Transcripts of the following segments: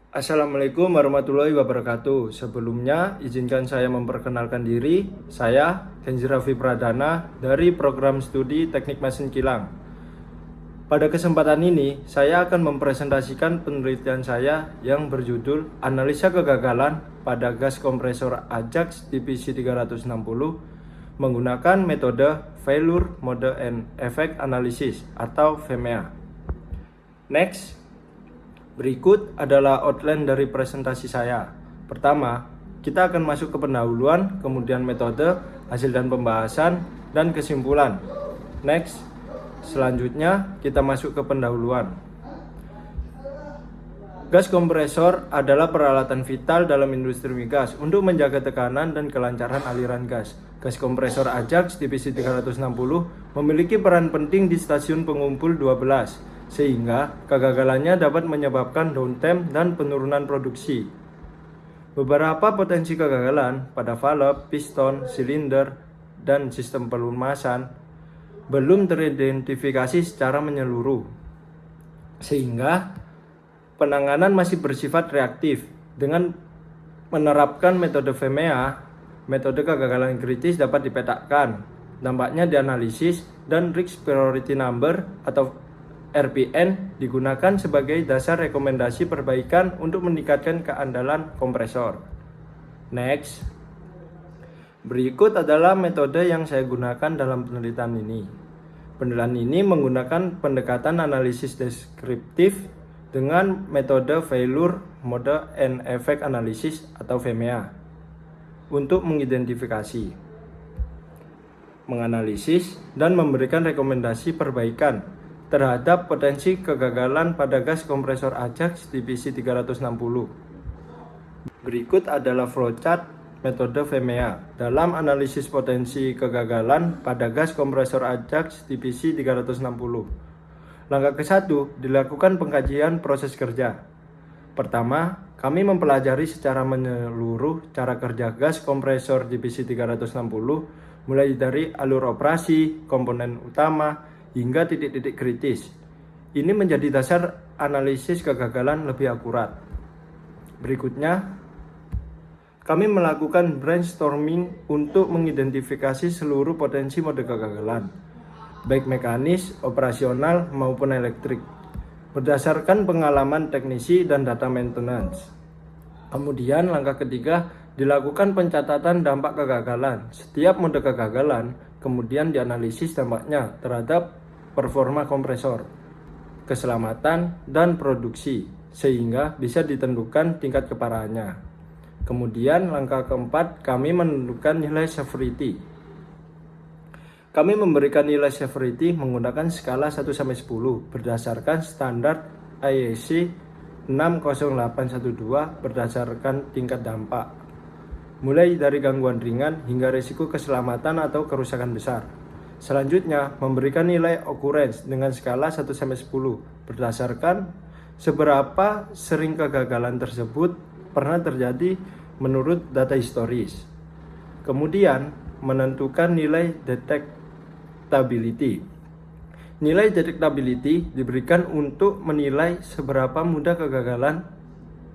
Assalamualaikum warahmatullahi wabarakatuh. Sebelumnya, izinkan saya memperkenalkan diri. Saya Kenzi Raffi Pradana dari program studi Teknik Mesin Kilang. Pada kesempatan ini, saya akan mempresentasikan penelitian saya yang berjudul Analisa Kegagalan pada Gas Kompresor Ajax Divisi 360 menggunakan metode Failure Mode and Effect Analysis atau FMEA. Next. Berikut adalah outline dari presentasi saya. Pertama, kita akan masuk ke pendahuluan, kemudian metode, hasil dan pembahasan, dan kesimpulan. Next, selanjutnya kita masuk ke pendahuluan. Gas kompresor adalah peralatan vital dalam industri migas untuk menjaga tekanan dan kelancaran aliran gas. Gas kompresor Ajax Divisi 360 memiliki peran penting di stasiun pengumpul 12. Sehingga kegagalannya dapat menyebabkan downtime dan penurunan produksi. Beberapa potensi kegagalan pada valve, piston, silinder, dan sistem pelumasan belum teridentifikasi secara menyeluruh, sehingga penanganan masih bersifat reaktif. Dengan menerapkan metode FMEA, metode kegagalan kritis dapat dipetakan, dampaknya dianalisis, dan Risk Priority Number atau RPN digunakan sebagai dasar rekomendasi perbaikan untuk meningkatkan keandalan kompresor. Next. Berikut adalah metode yang saya gunakan dalam penelitian ini. Penelitian ini menggunakan pendekatan analisis deskriptif dengan metode Failure Mode and Effect Analysis atau FMEA untuk mengidentifikasi, menganalisis, dan memberikan rekomendasi perbaikan terhadap potensi kegagalan pada gas kompresor Ajax Divisi 360. Berikut adalah flowchart metode FMEA dalam analisis potensi kegagalan pada gas kompresor Ajax Divisi 360. Langkah ke-1, dilakukan pengkajian proses kerja. Pertama, kami mempelajari secara menyeluruh cara kerja gas kompresor Divisi 360 mulai dari alur operasi, komponen utama, hingga titik-titik kritis. Ini menjadi dasar analisis kegagalan lebih akurat. Berikutnya, kami melakukan brainstorming untuk mengidentifikasi seluruh potensi mode kegagalan, baik mekanis, operasional, maupun elektrik, berdasarkan pengalaman teknisi dan data maintenance. Kemudian, langkah ketiga, dilakukan pencatatan dampak kegagalan. Setiap mode kegagalan kemudian dianalisis dampaknya terhadap performa kompresor, keselamatan, dan produksi, sehingga bisa ditentukan tingkat keparahannya. Kemudian langkah keempat, kami menentukan nilai severity. Kami memberikan nilai severity menggunakan skala 1-10 berdasarkan standar IEC 60812 berdasarkan tingkat dampak, mulai dari gangguan ringan hingga risiko keselamatan atau kerusakan besar. Selanjutnya, memberikan nilai occurrence dengan skala 1-10 berdasarkan seberapa sering kegagalan tersebut pernah terjadi menurut data historis. Kemudian, menentukan nilai detectability. Nilai detectability diberikan untuk menilai seberapa mudah kegagalan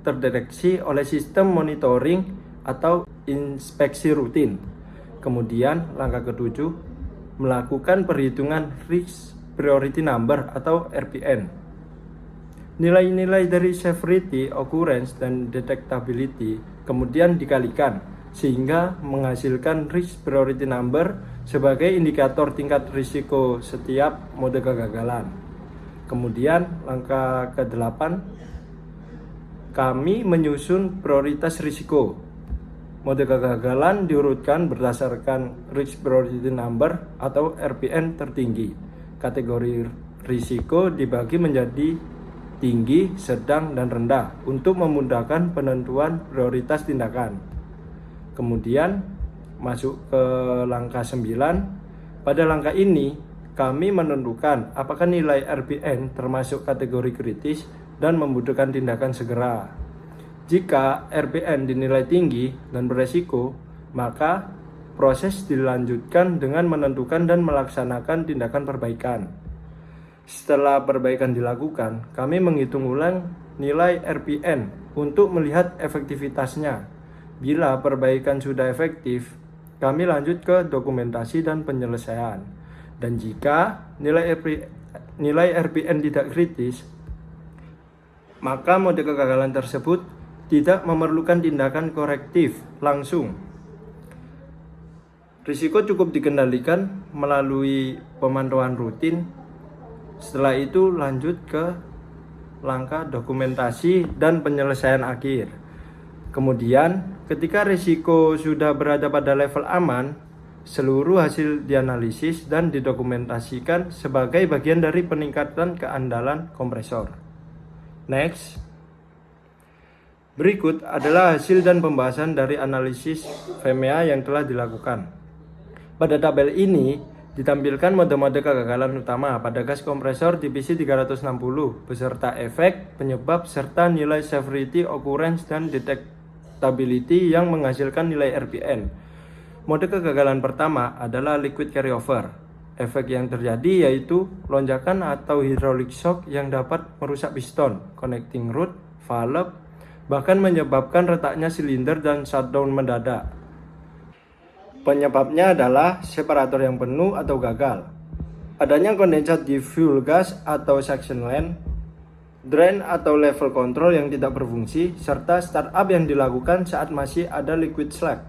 terdeteksi oleh sistem monitoring atau inspeksi rutin. Kemudian langkah ketujuh, melakukan perhitungan Risk Priority Number atau RPN. Nilai-nilai dari severity, occurrence, dan detectability kemudian dikalikan sehingga menghasilkan Risk Priority Number sebagai indikator tingkat risiko setiap mode kegagalan. Kemudian langkah ke-8, kami menyusun prioritas risiko. Mode kegagalan diurutkan berdasarkan Risk Priority Number atau RPN tertinggi. Kategori risiko dibagi menjadi tinggi, sedang, dan rendah untuk memudahkan penentuan prioritas tindakan. Kemudian masuk ke langkah 9. Pada langkah ini, kami menentukan apakah nilai RPN termasuk kategori kritis dan membutuhkan tindakan segera. Jika RPN dinilai tinggi dan beresiko, maka proses dilanjutkan dengan menentukan dan melaksanakan tindakan perbaikan. Setelah perbaikan dilakukan, kami menghitung ulang nilai RPN untuk melihat efektivitasnya. Bila perbaikan sudah efektif, kami lanjut ke dokumentasi dan penyelesaian. Dan jika nilai RPN tidak kritis, maka mode kegagalan tersebut tidak memerlukan tindakan korektif langsung. Risiko cukup dikendalikan melalui pemantauan rutin. Setelah itu lanjut ke langkah dokumentasi dan penyelesaian akhir. Kemudian, ketika risiko sudah berada pada level aman, seluruh hasil dianalisis dan didokumentasikan sebagai bagian dari peningkatan keandalan kompresor. Next. Berikut adalah hasil dan pembahasan dari analisis FEMEA yang telah dilakukan. Pada tabel ini ditampilkan mode-mode kegagalan utama pada gas kompresor TPC 360 beserta efek, penyebab, serta nilai severity, occurrence, dan detectability yang menghasilkan nilai RPN. Mode kegagalan pertama adalah liquid carryover. Efek yang terjadi yaitu lonjakan atau hydraulic shock yang dapat merusak piston, connecting rod, valve, bahkan menyebabkan retaknya silinder dan shutdown mendadak. Penyebabnya adalah separator yang penuh atau gagal, adanya kondensat di fuel gas atau suction line, drain atau level control yang tidak berfungsi, serta startup yang dilakukan saat masih ada liquid slack.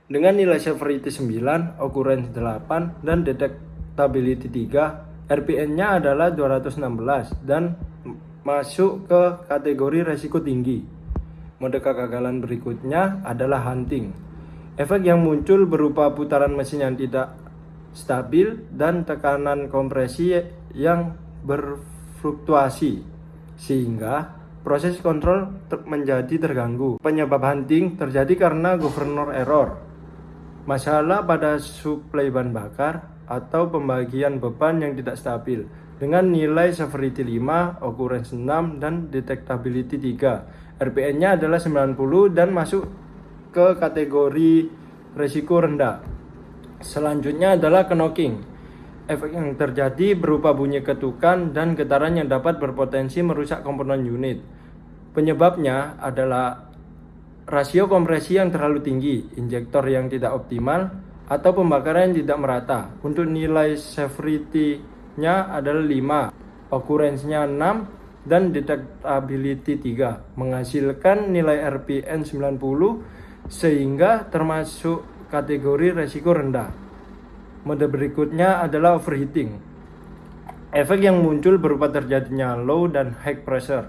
Dengan nilai severity 9, occurrence 8, dan detectability 3, RPN-nya adalah 216 dan masuk ke kategori resiko tinggi. Mode kegagalan berikutnya adalah hunting. Efek yang muncul berupa putaran mesin yang tidak stabil dan tekanan kompresi yang berfluktuasi, sehingga proses kontrol menjadi terganggu. Penyebab hunting terjadi karena governor error, masalah pada suplai bahan bakar, atau pembagian beban yang tidak stabil. Dengan nilai severity 5, occurrence 6, dan detectability 3, RPN-nya adalah 90 dan masuk ke kategori resiko rendah. Selanjutnya adalah knocking. Efek yang terjadi berupa bunyi ketukan dan getaran yang dapat berpotensi merusak komponen unit. Penyebabnya adalah rasio kompresi yang terlalu tinggi, injektor yang tidak optimal, atau pembakaran yang tidak merata. Untuk nilai severity-nya adalah 5, occurrence-nya 6, dan detectability 3, menghasilkan nilai RPN 90 sehingga termasuk kategori resiko rendah. Mode berikutnya adalah overheating. Efek yang muncul berupa terjadinya low dan high pressure,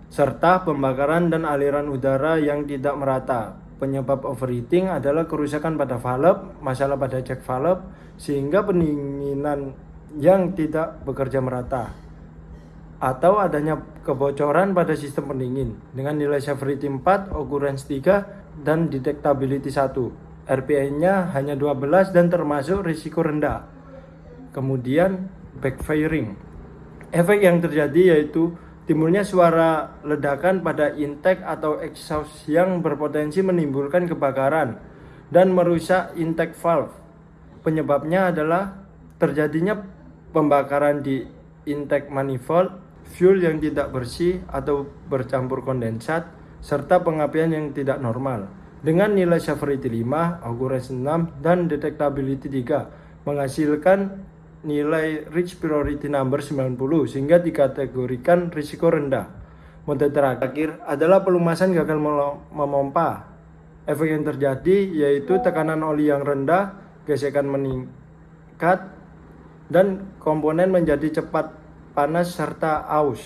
serta pembakaran dan aliran udara yang tidak merata. Penyebab overheating adalah kerusakan pada valve, masalah pada jack valve, sehingga pendinginan yang tidak bekerja merata, atau adanya kebocoran pada sistem pendingin. Dengan nilai severity 4, occurrence 3, dan detectability 1, RPN-nya hanya 12 dan termasuk risiko rendah. Kemudian backfiring. Efek yang terjadi yaitu timbulnya suara ledakan pada intake atau exhaust yang berpotensi menimbulkan kebakaran dan merusak intake valve. Penyebabnya adalah terjadinya pembakaran di intake manifold, fuel yang tidak bersih atau bercampur kondensat, serta pengapian yang tidak normal. Dengan nilai severity 5, occurrence 6, dan detectability 3, menghasilkan nilai reach priority number 90 sehingga dikategorikan risiko rendah. Mode terakhir adalah pelumasan gagal memompa. Efek yang terjadi yaitu tekanan oli yang rendah, gesekan meningkat, dan komponen menjadi cepat panas serta aus.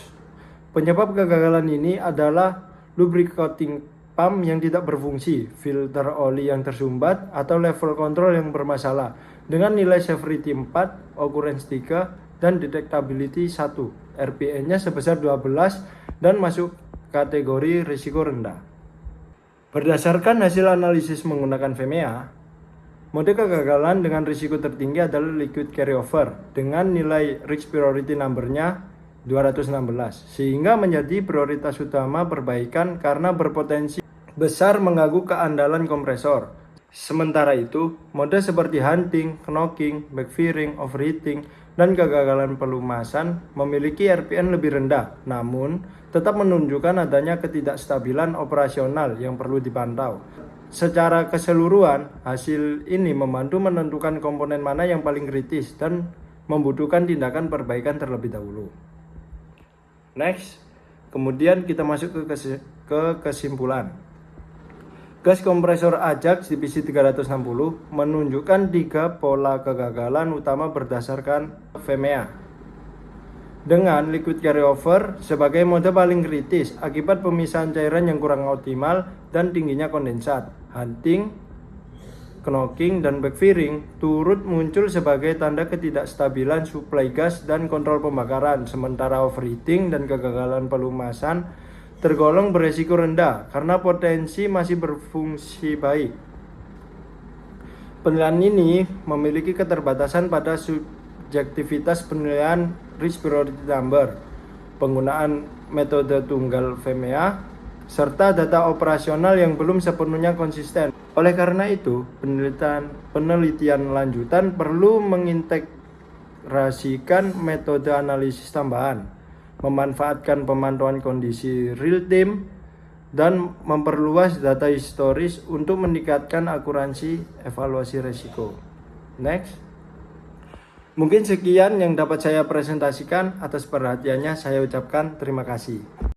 Penyebab kegagalan ini adalah lubricating pump yang tidak berfungsi, filter oli yang tersumbat, atau level control yang bermasalah. Dengan nilai severity 4, occurrence 3, dan detectability 1, RPN-nya sebesar 12 dan masuk kategori risiko rendah. Berdasarkan hasil analisis menggunakan FEMEA, mode kegagalan dengan risiko tertinggi adalah liquid carryover dengan nilai reach priority number-nya 216, sehingga menjadi prioritas utama perbaikan karena berpotensi besar mengganggu keandalan kompresor. Sementara itu, mode seperti hunting, knocking, backfiring, overheating, dan kegagalan pelumasan memiliki RPN lebih rendah, namun tetap menunjukkan adanya ketidakstabilan operasional yang perlu dipantau. Secara keseluruhan, hasil ini membantu menentukan komponen mana yang paling kritis dan membutuhkan tindakan perbaikan terlebih dahulu. Next, kemudian kita masuk ke kesimpulan. Gas kompresor Ajax divisi 360 menunjukkan 3 pola kegagalan utama berdasarkan VMEA. Dengan liquid carryover sebagai mode paling kritis akibat pemisahan cairan yang kurang optimal dan tingginya kondensat, hunting, knocking, dan backfiring turut muncul sebagai tanda ketidakstabilan suplai gas dan kontrol pembakaran, sementara overheating dan kegagalan pelumasan tergolong beresiko rendah karena potensi masih berfungsi baik. Penilaian ini memiliki keterbatasan pada subjektivitas penilaian risk priority number, penggunaan metode tunggal VMEA, serta data operasional yang belum sepenuhnya konsisten. Oleh karena itu, penelitian lanjutan perlu mengintegrasikan metode analisis tambahan, memanfaatkan pemantauan kondisi real time, dan memperluas data historis untuk meningkatkan akuransi evaluasi risiko. Next. Mungkin sekian yang dapat saya presentasikan. Atas perhatiannya saya ucapkan terima kasih.